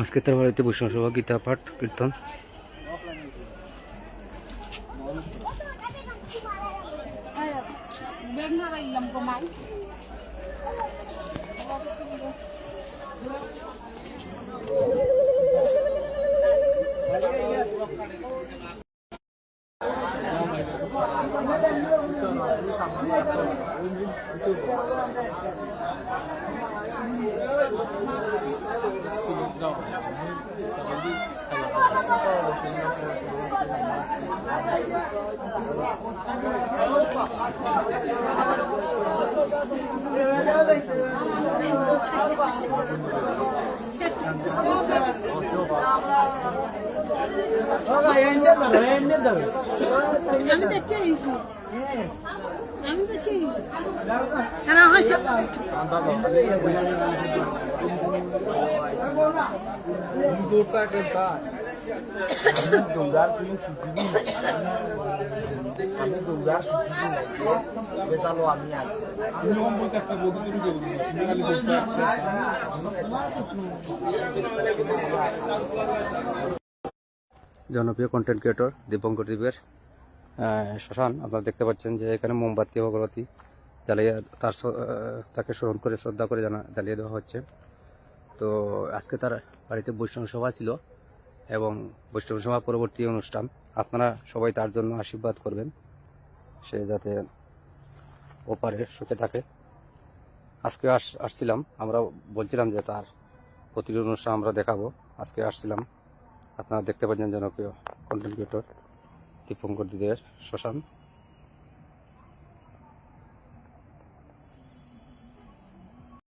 আজকে তার বাড়িতে বৈষ্ণব সভা, গীতা পাঠ, কীর্তন। জনপ্রিয় কন্টেন্ট ক্রিয়েটর দীপঙ্কর দ্বীপের শ্মশান। আপনারা দেখতে পাচ্ছেন যে এখানে মোমবাতি অগরবাতি জ্বালিয়ে তাকে স্মরণ করে শ্রদ্ধা করে জ্বালিয়ে দেওয়া হচ্ছে। তো আজকে তার বাড়িতে বৈষ্ণব সভা ছিল এবং বৈষ্ণব সভা পরবর্তী অনুষ্ঠান। আপনারা সবাই তার জন্য আশীর্বাদ করবেন, সে যাতে ওপারে সুখে থাকে। আজকে আসছিলাম, আমরা বলছিলাম যে তার প্রতিটি অনুষ্ঠান আমরা দেখাবো। আজকে আসছিলাম, আপনারা দেখতে পাচ্ছেন জনপ্রিয় কন্টেন্ট ক্রিয়েটর দীপঙ্কর দ্বীপের শ্মশান।